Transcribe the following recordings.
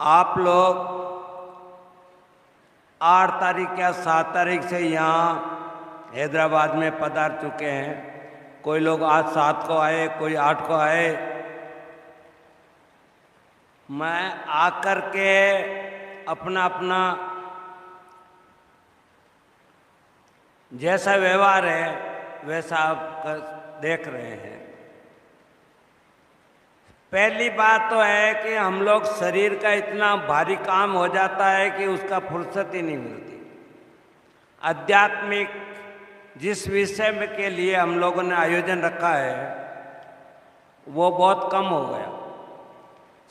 आप लोग 8 तारीख या 7 तारीख से यहाँ हैदराबाद में पधार चुके हैं। कोई लोग आज 7 को आए, कोई 8 को आए। मैं आकर के अपना अपना जैसा व्यवहार है वैसा आप देख रहे हैं। पहली बात तो है कि हम लोग शरीर का इतना भारी काम हो जाता है कि उसका फुर्सत ही नहीं मिलती। आध्यात्मिक जिस विषय में के लिए हम लोगों ने आयोजन रखा है वो बहुत कम हो गया,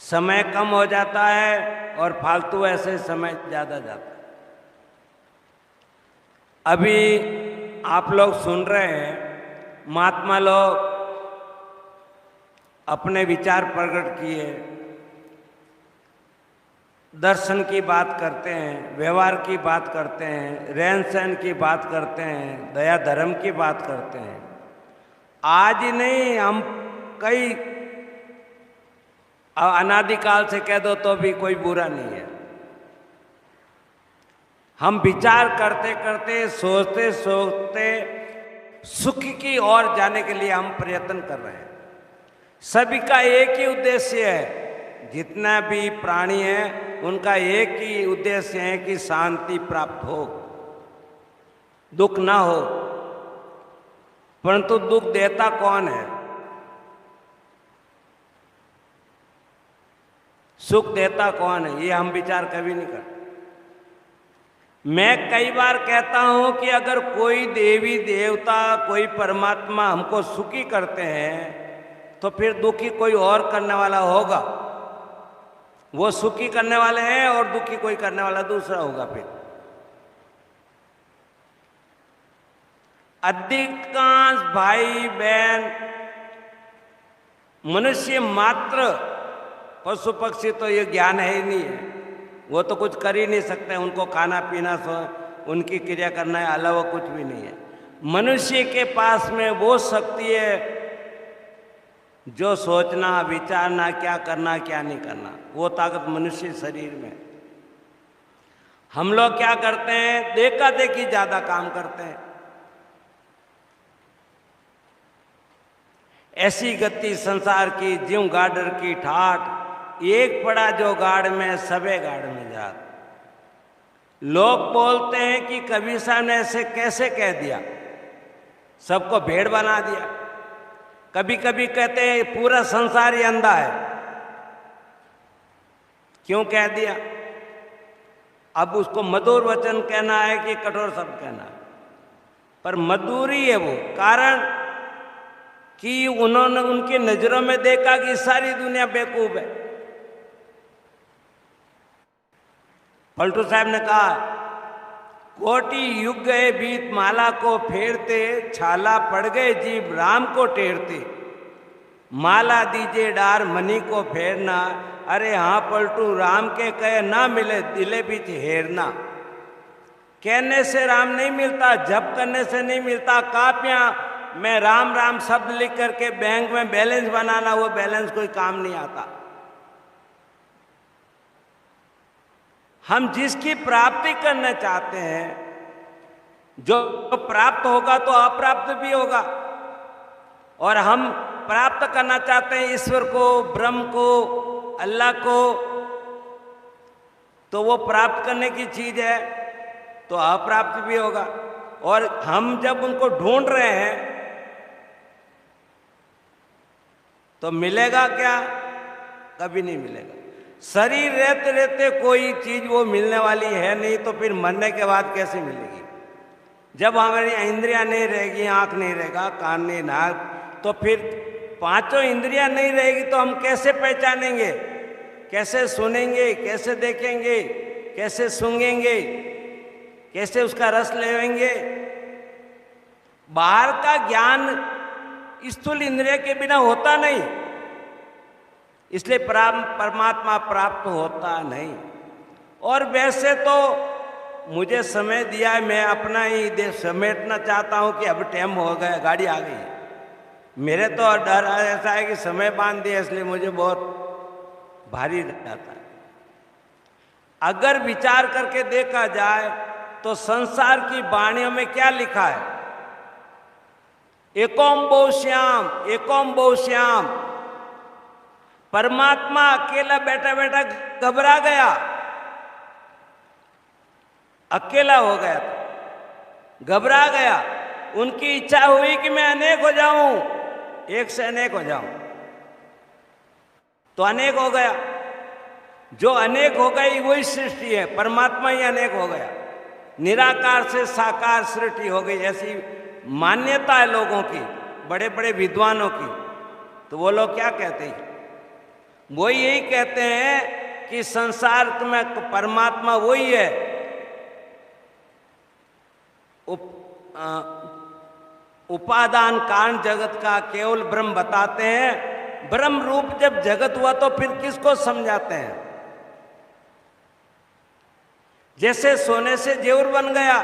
समय कम हो जाता है और फालतू ऐसे समय ज़्यादा जाता है। अभी आप लोग सुन रहे हैं, महात्मा लोग अपने विचार प्रकट किए, दर्शन की बात करते हैं, व्यवहार की बात करते हैं, रहन सहन की बात करते हैं, दया धर्म की बात करते हैं। आज ही नहीं, हम कई अनादिकाल से कह दो तो भी कोई बुरा नहीं है। हम विचार करते करते, सोचते सोचते सुख की ओर जाने के लिए हम प्रयत्न कर रहे हैं। सभी का एक ही उद्देश्य है, जितना भी प्राणी है उनका एक ही उद्देश्य है कि शांति प्राप्त हो, दुख ना हो। परंतु दुख देता कौन है? सुख देता कौन है? ये हम विचार कभी नहीं करते। मैं कई बार कहता हूं कि अगर कोई देवी देवता, कोई परमात्मा हमको सुखी करते हैं तो फिर दुखी कोई और करने वाला होगा। वो सुखी करने वाले हैं और दुखी कोई करने वाला दूसरा होगा। फिर अधिकांश भाई बहन मनुष्य मात्र, पशु पक्षी तो ये ज्ञान है ही नहीं है, वो तो कुछ कर ही नहीं सकते। उनको खाना पीना उनकी क्रिया करना है, अलावा कुछ भी नहीं है। मनुष्य के पास में वो शक्ति है जो सोचना, विचारना, क्या करना क्या नहीं करना, वो ताकत मनुष्य शरीर में। हम लोग क्या करते हैं? देखा देखी ज्यादा काम करते हैं। ऐसी गति संसार की, ज्यों गाडर की ठाठ, एक पड़ा जो गाड़ में सबे गाड़ में जात। लोग बोलते हैं कि कबीर साहब ने ऐसे कैसे कह दिया, सबको भेड़ बना दिया। कभी कभी कहते हैं पूरा संसार ही अंधा है। क्यों कह दिया? अब उसको मधुर वचन कहना है कि कठोर शब्द कहना है? पर मधुर ही है वो, कारण कि उन्होंने उनकी नजरों में देखा कि सारी दुनिया बेवकूफ है। पलटू साहब ने कहा, कोटि युग गए बीत माला को फेरते, छाला पड़ गए जीव राम को टेरते। माला दीजे डार मनी को फेरना। अरे हाँ पलटू, राम के कहे ना मिले दिले बीच हेरना। कहने से राम नहीं मिलता, जप करने से नहीं मिलता। कापियां में राम राम शब्द लिख करके बैंक में बैलेंस बनाना, वो बैलेंस कोई काम नहीं आता। हम जिसकी प्राप्ति करना चाहते हैं, जो प्राप्त होगा तो अप्राप्त भी होगा। और हम प्राप्त करना चाहते हैं ईश्वर को, ब्रह्म को, अल्लाह को, तो वो प्राप्त करने की चीज है तो अप्राप्त भी होगा। और हम जब उनको ढूंढ रहे हैं तो मिलेगा क्या? कभी नहीं मिलेगा। शरीर रहते रहते कोई चीज वो मिलने वाली है नहीं, तो फिर मरने के बाद कैसे मिलेगी? जब हमारी इंद्रियां नहीं रहेगी, आंख नहीं रहेगा, कान नहीं, नाक, तो फिर पांचों इंद्रियां नहीं रहेगी तो हम कैसे पहचानेंगे, कैसे सुनेंगे, कैसे देखेंगे, कैसे सूंघेंगे, कैसे उसका रस लेंगे? बाहर का ज्ञान स्थूल इंद्रिय के बिना होता नहीं, इसलिए परमात्मा प्राप्त होता नहीं। और वैसे तो मुझे समय दिया है, मैं अपना ही देश समेटना चाहता हूं कि अब टाइम हो गया, गाड़ी आ गई। मेरे तो डर ऐसा है कि समय बांध दिया, इसलिए मुझे बहुत भारी जाता है। अगर विचार करके देखा जाए तो संसार की वाणियों में क्या लिखा है? एकोम बहु श्याम, एकोम बहु श्याम। परमात्मा अकेला बैठा बैठा घबरा गया, अकेला हो गया, घबरा गया। उनकी इच्छा हुई कि मैं अनेक हो जाऊं, एक से अनेक हो जाऊं, तो अनेक हो गया। जो अनेक हो गई वही सृष्टि है, परमात्मा ही अनेक हो गया। निराकार से साकार सृष्टि हो गई, ऐसी मान्यता है लोगों की, बड़े बड़े विद्वानों की। तो वो लोग क्या कहते हैं? वो यही कहते हैं कि संसार में परमात्मा वही है। उपादान कारण जगत का केवल ब्रह्म बताते हैं। ब्रह्म रूप जब जगत हुआ तो फिर किसको समझाते हैं? जैसे सोने से जेवर बन गया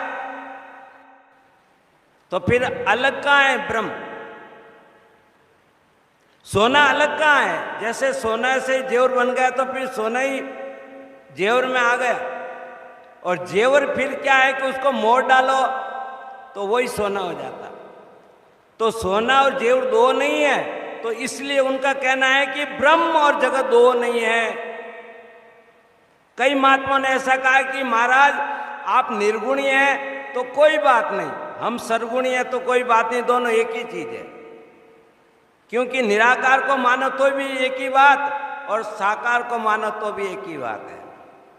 तो फिर अलग कहाँ है ब्रह्म? सोना अलग कहाँ है? जैसे सोना से जेवर बन गया तो फिर सोना ही जेवर में आ गया। और जेवर फिर क्या है कि उसको मोड़ डालो तो वही सोना हो जाता। तो सोना और जेवर दो नहीं है, तो इसलिए उनका कहना है कि ब्रह्म और जगत दो नहीं है। कई महात्माओं ने ऐसा कहा कि महाराज आप निर्गुणी हैं तो कोई बात नहीं, हम सरगुणी हैं तो कोई बात नहीं, दोनों एक ही चीज है। क्योंकि निराकार को मानो तो भी एक ही बात और साकार को मानो तो भी एक ही बात है।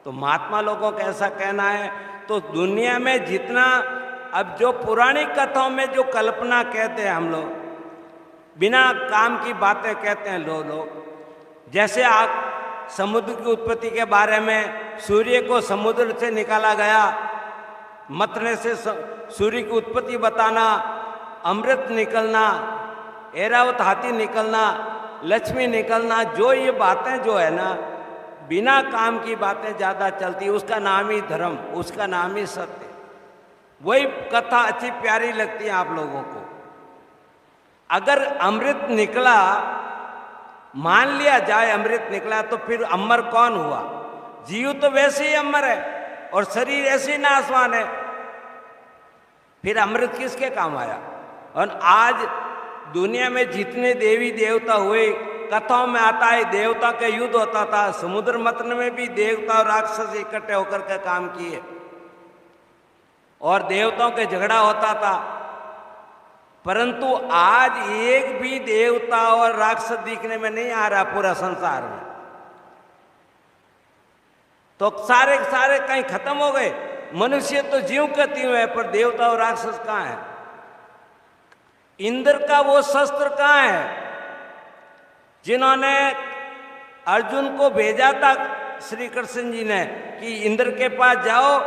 तो महात्मा लोगों का ऐसा कहना है। तो दुनिया में जितना अब जो पुरानी कथाओं में जो कल्पना कहते हैं हम लोग, बिना काम की बातें कहते हैं लोग। जैसे आप समुद्र की उत्पत्ति के बारे में, सूर्य को समुद्र से निकाला गया, मतने से सूर्य की उत्पत्ति बताना, अमृत निकलना, ऐरावत हाथी निकलना, लक्ष्मी निकलना, जो ये बातें जो है ना, बिना काम की बातें ज़्यादा चलती, उसका नाम ही धर्म, उसका नाम ही सत्य। वही कथा अच्छी प्यारी लगती है आप लोगों को। अगर अमृत निकला, मान लिया जाए अमृत निकला, तो फिर अमर कौन हुआ? जीव तो वैसे ही अमर है और शरीर ऐसे ही नाशवान है, फिर अमृत किसके काम आया? और आज दुनिया में जितने देवी देवता हुए, कथाओं में आता है देवता का युद्ध होता था, समुद्र मंथन में भी देवता और राक्षस इकट्ठे होकर के काम किए और देवताओं के झगड़ा होता था। परंतु आज एक भी देवता और राक्षस दिखने में नहीं आ रहा पूरा संसार में। तो सारे सारे कहीं खत्म हो गए। मनुष्य तो जीव का त्यों है, पर देवता और राक्षस कहाँ है? इंद्र का वो शस्त्र कहाँ है जिन्होंने अर्जुन को भेजा था श्री कृष्ण जी ने कि इंद्र के पास जाओ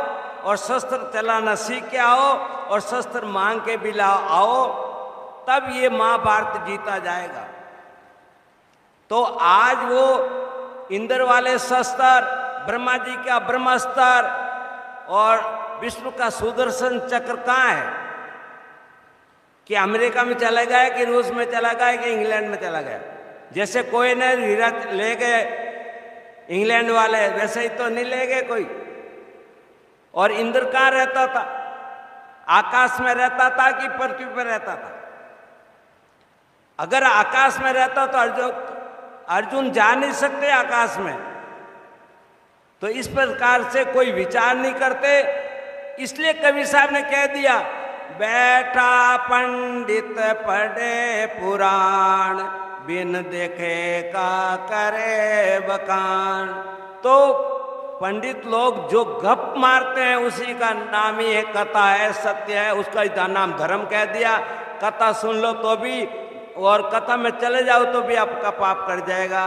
और शस्त्र चलाना सीख के आओ और शस्त्र मांग के भी लाओ, आओ, तब ये महाभारत जीता जाएगा। तो आज वो इंद्र वाले शस्त्र, ब्रह्मा जी का ब्रह्मास्त्र और विष्णु का सुदर्शन चक्र कहाँ है? कि अमेरिका में चला गया कि रूस में चला गया कि इंग्लैंड में चला गया? जैसे कोई ने हीरा ले गए इंग्लैंड वाले, वैसे ही तो नहीं ले गए कोई। और इंद्र कहाँ रहता था? आकाश में रहता था कि पृथ्वी पर रहता था? अगर आकाश में रहता तो अर्जुन जा नहीं सकते आकाश में। तो इस प्रकार से कोई विचार नहीं करते, इसलिए कवि साहब ने कह दिया, बैठा पंडित पढ़े पुराण, बिन देखे का करे बखान। तो पंडित लोग जो गप मारते हैं उसी का नाम ही है कथा है, सत्य है, उसका नाम धर्म कह दिया। कथा सुन लो तो भी और कथा में चले जाओ तो भी आपका पाप कर जाएगा।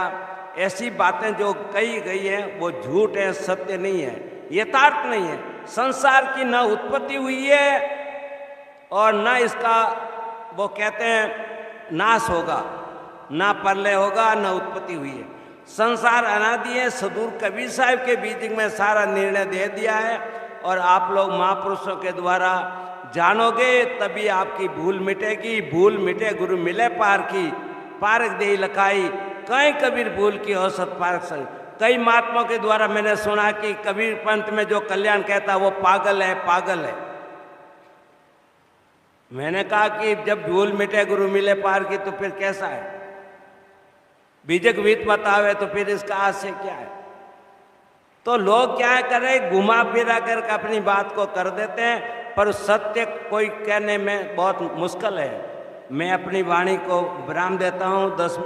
ऐसी बातें जो कही गई हैं वो झूठ है, सत्य नहीं है, यथार्थ नहीं है। संसार की न उत्पत्ति हुई है और न इसका वो कहते हैं नाश होगा, ना प्रलय होगा, न उत्पत्ति हुई है। संसार अनादि है। सदूर कबीर साहब के बीच में सारा निर्णय दे दिया है और आप लोग महापुरुषों के द्वारा जानोगे तभी आपकी भूल मिटेगी। भूल मिटे गुरु मिले पार की, पारक दे लखाई, कहीं कबीर भूल की औसत पारक सही। कई महात्माओं के द्वारा मैंने सुना कि कबीर पंथ में जो कल्याण कहता है वो पागल है, पागल है। मैंने कहा कि जब भूल मिटे गुरु मिले पार की, तो फिर कैसा है? बीजक वीत बतावे तो फिर इसका आशय क्या है? तो लोग क्या करें, घुमा फिरा करके अपनी बात को कर देते हैं, पर सत्य कोई कहने में बहुत मुश्किल है। मैं अपनी वाणी को विराम देता हूँ। 10